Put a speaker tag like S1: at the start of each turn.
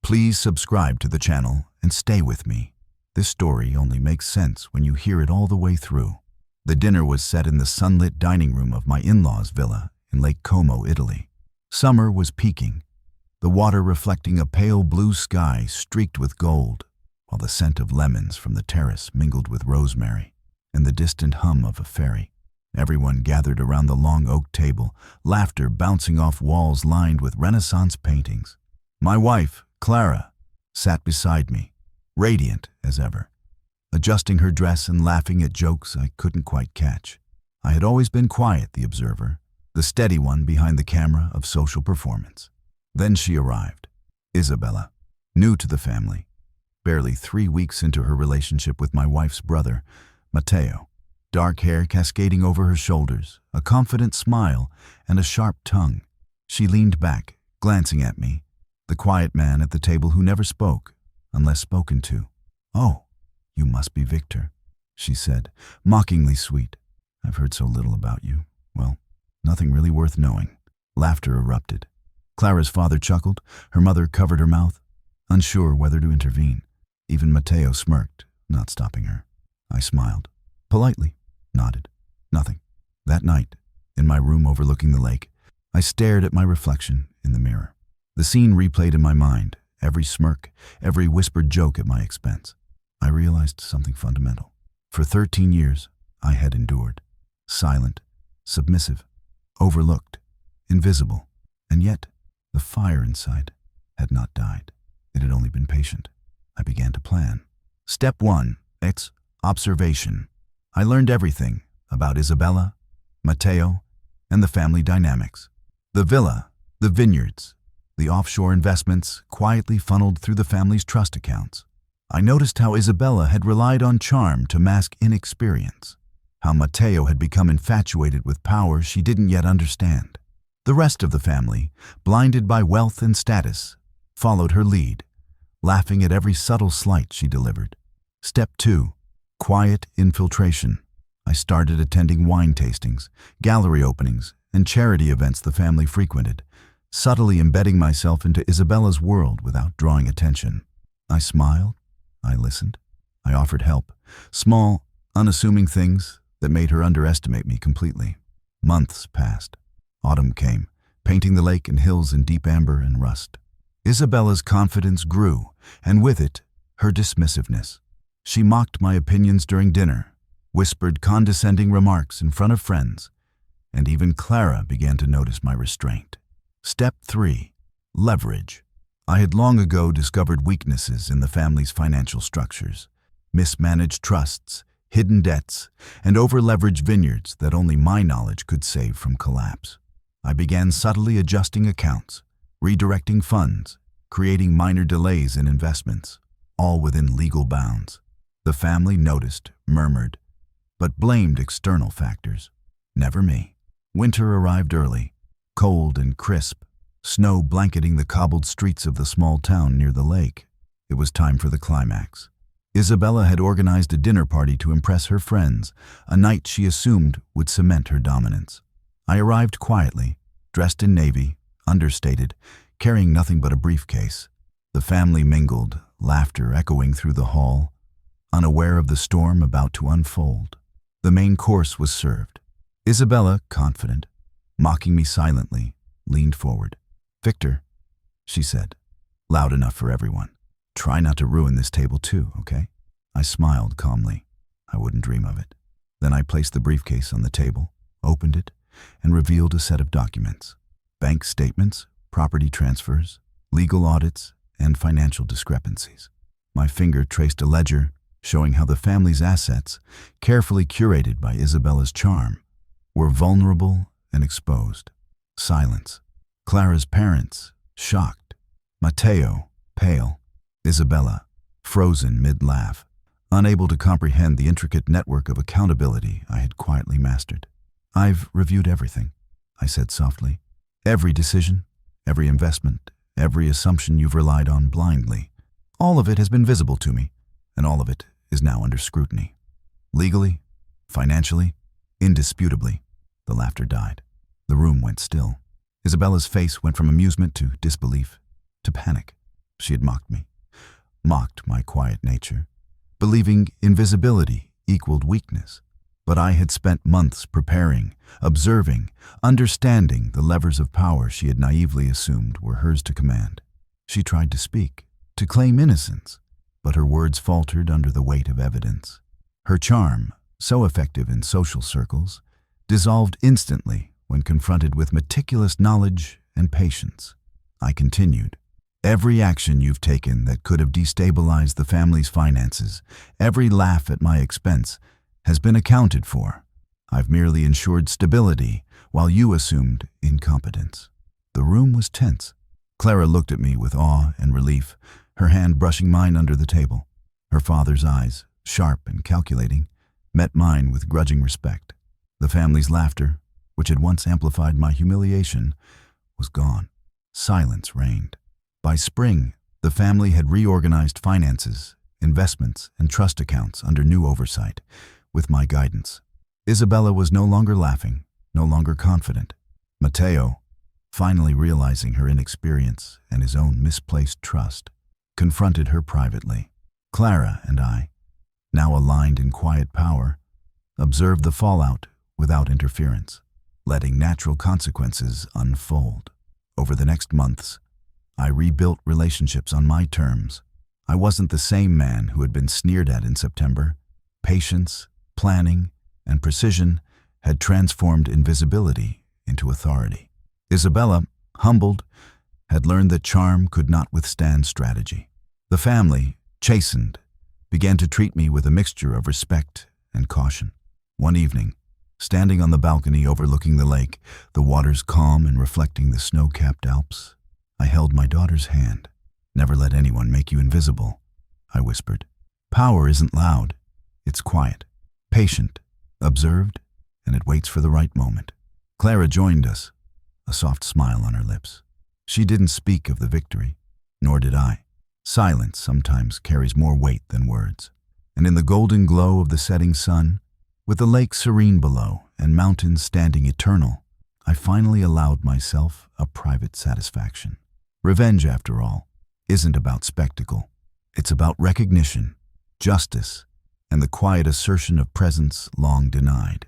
S1: Please subscribe to the channel and stay with me. This story only makes sense when you hear it all the way through. The dinner was set in the sunlit dining room of my in-laws' villa in Lake Como, Italy. Summer was peaking, the water reflecting a pale blue sky streaked with gold, while the scent of lemons from the terrace mingled with rosemary and the distant hum of a ferry. Everyone gathered around the long oak table, laughter bouncing off walls lined with Renaissance paintings. My wife, Clara, sat beside me, radiant as ever, adjusting her dress and laughing at jokes I couldn't quite catch. I had always been quiet, the observer, the steady one behind the camera of social performance. Then she arrived, Isabella, new to the family, barely 3 weeks into her relationship with my wife's brother, Matteo. Dark hair cascading over her shoulders, a confident smile, and a sharp tongue. She leaned back, glancing at me, the quiet man at the table who never spoke, unless spoken to. "Oh, you must be Victor," she said, mockingly sweet. "I've heard so little about you. Well, nothing really worth knowing." Laughter erupted. Clara's father chuckled, her mother covered her mouth, unsure whether to intervene. Even Matteo smirked, not stopping her. I smiled, politely. Nodded. Nothing. That night, in my room overlooking the lake, I stared at my reflection in the mirror. The scene replayed in my mind, every smirk, every whispered joke at my expense. I realized something fundamental. For 13 years, I had endured. Silent, submissive, overlooked, invisible. And yet, the fire inside had not died. It had only been patient. I began to plan. Step 1. Observation. I learned everything about Isabella, Matteo, and the family dynamics. The villa, the vineyards, the offshore investments quietly funneled through the family's trust accounts. I noticed how Isabella had relied on charm to mask inexperience, how Matteo had become infatuated with power she didn't yet understand. The rest of the family, blinded by wealth and status, followed her lead, laughing at every subtle slight she delivered. Step 2. Quiet infiltration. I started attending wine tastings, gallery openings, and charity events the family frequented, subtly embedding myself into Isabella's world without drawing attention. I smiled, I listened, I offered help, small, unassuming things that made her underestimate me completely. Months passed. Autumn came, painting the lake and hills in deep amber and rust. Isabella's confidence grew, and with it, her dismissiveness. She mocked my opinions during dinner, whispered condescending remarks in front of friends, and even Clara began to notice my restraint. Step 3. Leverage. I had long ago discovered weaknesses in the family's financial structures, mismanaged trusts, hidden debts, and over-leveraged vineyards that only my knowledge could save from collapse. I began subtly adjusting accounts, redirecting funds, creating minor delays in investments, all within legal bounds. The family noticed, murmured, but blamed external factors. Never me. Winter arrived early, cold and crisp, snow blanketing the cobbled streets of the small town near the lake. It was time for the climax. Isabella had organized a dinner party to impress her friends, a night she assumed would cement her dominance. I arrived quietly, dressed in navy, understated, carrying nothing but a briefcase. The family mingled, laughter echoing through the hall, unaware of the storm about to unfold. The main course was served. Isabella, confident, mocking me silently, leaned forward. "Victor," she said, loud enough for everyone. "Try not to ruin this table too, okay?" I smiled calmly. I wouldn't dream of it. Then I placed the briefcase on the table, opened it, and revealed a set of documents. Bank statements, property transfers, legal audits, and financial discrepancies. My finger traced a ledger showing how the family's assets, carefully curated by Isabella's charm, were vulnerable and exposed. Silence. Clara's parents, shocked. Matteo, pale. Isabella, frozen mid-laugh, unable to comprehend the intricate network of accountability I had quietly mastered. "I've reviewed everything," I said softly. "Every decision, every investment, every assumption you've relied on blindly. All of it has been visible to me, and all of it is now under scrutiny. Legally, financially, indisputably." The laughter died. The room went still. Isabella's face went from amusement to disbelief, to panic. She had mocked my quiet nature, believing invisibility equaled weakness. But I had spent months preparing, observing, understanding the levers of power she had naively assumed were hers to command. She tried to speak, to claim innocence, but her words faltered under the weight of evidence. Her charm, so effective in social circles, dissolved instantly when confronted with meticulous knowledge and patience. I continued. Every action you've taken that could have destabilized the family's finances, every laugh at my expense, has been accounted for. I've merely ensured stability while you assumed incompetence. The room was tense. Clara looked at me with awe and relief, her hand brushing mine under the table. Her father's eyes, sharp and calculating, met mine with grudging respect. The family's laughter, which had once amplified my humiliation, was gone. Silence reigned. By spring, the family had reorganized finances, investments, and trust accounts under new oversight, with my guidance. Isabella was no longer laughing, no longer confident. Matteo, finally realizing her inexperience and his own misplaced trust, confronted her privately. Clara and I, now aligned in quiet power, observed the fallout without interference, letting natural consequences unfold. Over the next months, I rebuilt relationships on my terms. I wasn't the same man who had been sneered at in September. Patience, planning, and precision had transformed invisibility into authority. Isabella, humbled, had learned that charm could not withstand strategy. The family, chastened, began to treat me with a mixture of respect and caution. One evening, standing on the balcony overlooking the lake, the waters calm and reflecting the snow-capped Alps, I held my daughter's hand. "Never let anyone make you invisible," I whispered. "Power isn't loud. It's quiet, patient, observed, and it waits for the right moment." Clara joined us, a soft smile on her lips. She didn't speak of the victory, nor did I. Silence sometimes carries more weight than words. And in the golden glow of the setting sun, with the lake serene below and mountains standing eternal, I finally allowed myself a private satisfaction. Revenge, after all, isn't about spectacle. It's about recognition, justice, and the quiet assertion of presence long denied.